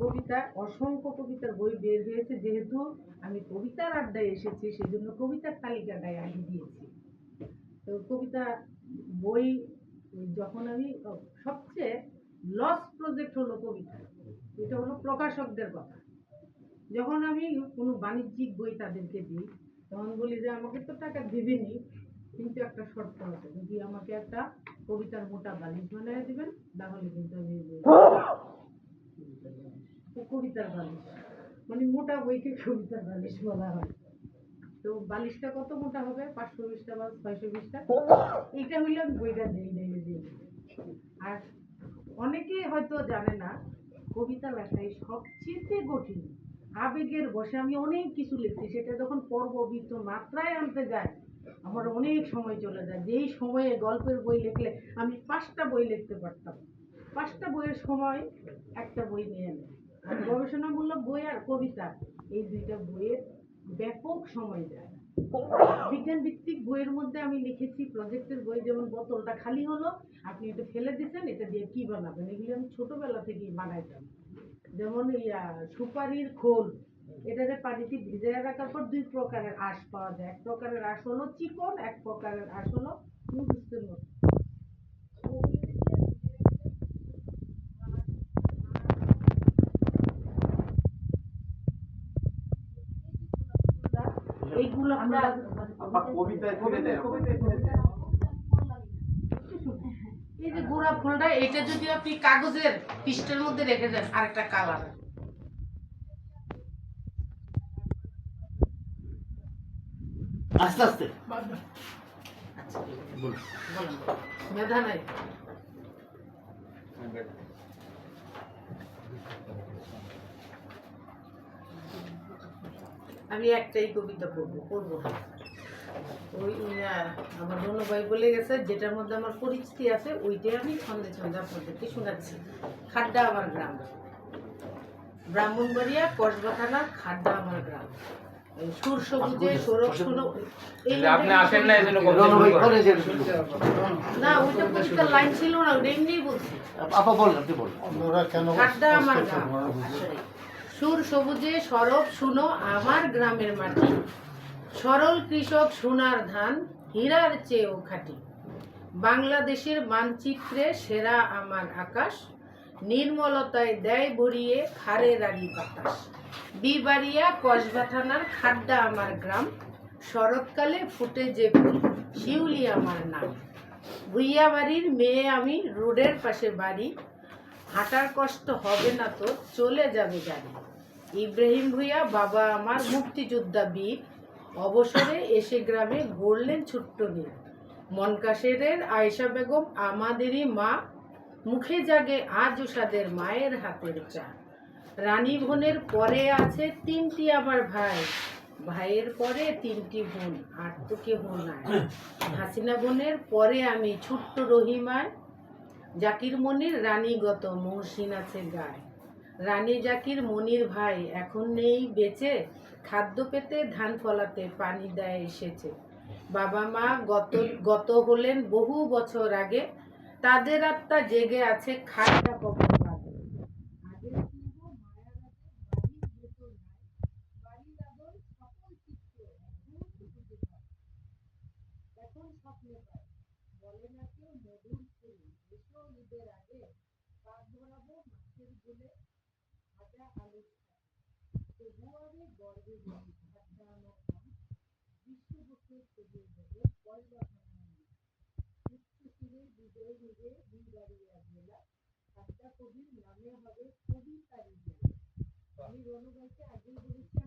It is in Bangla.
কবিতা অসংখ্য কবিতার বই বের হয়েছে, যেহেতু আমি কবিতার আড্ডায় এসেছি সেজন্য কবিতার তালিকাটায় আগে দিয়েছি। তো কবিতা বই যখন আমি সবচেয়ে লস প্রজেক্ট হলো কবিতা, এটা হলো প্রকাশকদের কথা। যখন আমি কোনো বাণিজ্যিক বই তাদেরকে দিই তখন বলি যে আমাকে তো টাকা দিবেনি, কিন্তু একটা শর্ত আছে, যদি আমাকে একটা কবিতার মোটা বালিশ বানিয়ে দিবেন তাহলে কিন্তু আমি কবিতার বালিশ, মানে মোটা বইকে কবিতার বালিশ বলা হয়। তো বালিশটা কত মোটা হবে, 520টা বা 620টা, এইটা হইলে আমি বইটা দিয়ে। আর অনেকে হয়তো জানে না, কবিতা লেখায় সবচেয়ে কঠিন আবেগের বসে আমি অনেক কিছু লিখছি, সেটা যখন পর্ববিত মাত্রায় আনতে যায় আমার অনেক সময় চলে যায়। যেই সময়ে গল্পের বই লিখলে আমি 5টা বই লিখতে পারতাম, 5টা বইয়ের সময় একটা বই নিয়ে নেয়। আর গবেষণামূলক বই আর কবিতা, এই দুইটা বইয়ের ব্যাপক সময় যায়। বিজ্ঞান ভিত্তিক বইয়ের মধ্যে আমি লিখেছি প্রজেক্টের বই, যেমন বোতলটা খালি হলো, আপনি এটা ফেলে দিচ্ছেন, এটা দিয়ে কি বানাবেন, এগুলি আমি ছোটবেলা থেকেই বানাইতাম। যেমন সুপারির খোল, এটাতে পানিতে ভিজিয়ে রাখার পর 2 প্রকারের আঁশ পাওয়া যায়। এক প্রকারের আঁশ হলো চিকন, এক প্রকারের আঁশ হলো নুডলসের মতো। এইগুলো আমরা এই যে গোড়া ফুলটা, এটা যদি আপনি কাগজের পৃষ্ঠার মধ্যে রেখে দেন আরেকটা কালার। আস্তে আস্তে মেধা নাই। আমি একটাই কবিতা পড়বো। ওই আমার রনু ভাই বলে গেছে যেটার মধ্যে আমার পরিচিতি আছে ওইটাই আমি ছন্দে ছন্দে আপনাদেরকে শোনাচ্ছি। খাড্ডা আমার গ্রাম, ব্রাহ্মণবাড়িয়া কসবা থানার খাড্ডা আমার গ্রাম। সুর সবুজে সৌরভ শুনো, আপনি আসেন না এজন্য না ওইটা কবিতার লাইন ছিল না, ওটা এমনিই বলছি। আপা বলেন, আপনি বলেন। খাড্ডা আমার গ্রাম, সুর সবুজে সরব শুনো আমার গ্রামের মাটি, সরল কৃষক সোনার ধান, হীরার চেয়েও খাঁটি। বাংলাদেশের মানচিত্রে সেরা আমার আকাশ, নির্মলতায় দেয় ভরিয়ে খারে রাড়ি বাতাস। বিবাড়িয়া কসবা থানার খাড্ডা আমার গ্রাম, শরৎকালে ফুটে যে ফুল শিউলি আমার নাম। ভুইয়া বাড়ির মেয়ে আমি, রোডের পাশে বাড়ি, হাঁটার কষ্ট হবে না তো চলে যাবে গাড়ি। ইব্রাহিম ভুইয়া বাবা আমার মুক্তিযোদ্ধা বীর, অবসরে এসে গ্রামে গড়লেন ছোট্ট নীর। মনকাশেরের আয়েশা বেগম আমাদেরই মা, মুখে জাগে আজও সাদের মায়ের হাতের চা। রানী বোনের পরে আছে 3টি আমার ভাই, ভাইয়ের পরে 3টি বোন, আর তো কেহ নাই। হাসিনা বোনের পরে আমি ছোট্ট রহিমায়, জাকির মনির রানীগত মহসিন আছে গায়ে। রানী জাকির মনির ভাই এখন নেই বেঁচে, খাদ্য পেতে ধান ফলাতে পানি দেয় এসেছে। বাবা মা গত হলেন বহু বছর আগে, তাদের আত্মা জেগে আছে খাড্ডা কবর বাগে। আগের স্নেহ মায়া রাজে বাড়ির ভেতর নাই, বাড়ির আদর সকল চিত্র এখন স্বপ্নে পায়। বলে না কেউ মধুর ফুল এসো ঈদের আগে, পাক ধরাবো মাছের ঝোলে ভাজা আলু, তবু আমি গর্বে বলি খাড্ডা আমার গ্রাম, বিশ্ববসে ছড়িয়ে যাবে কয়লা উচ্চশিরে বিজয় নিবে বিবাড়িয়া জেলা, খাড্ডা কবির নামে হবে কবিতারি জেলা। আমি রনু ভাইকে আগেই বলেছি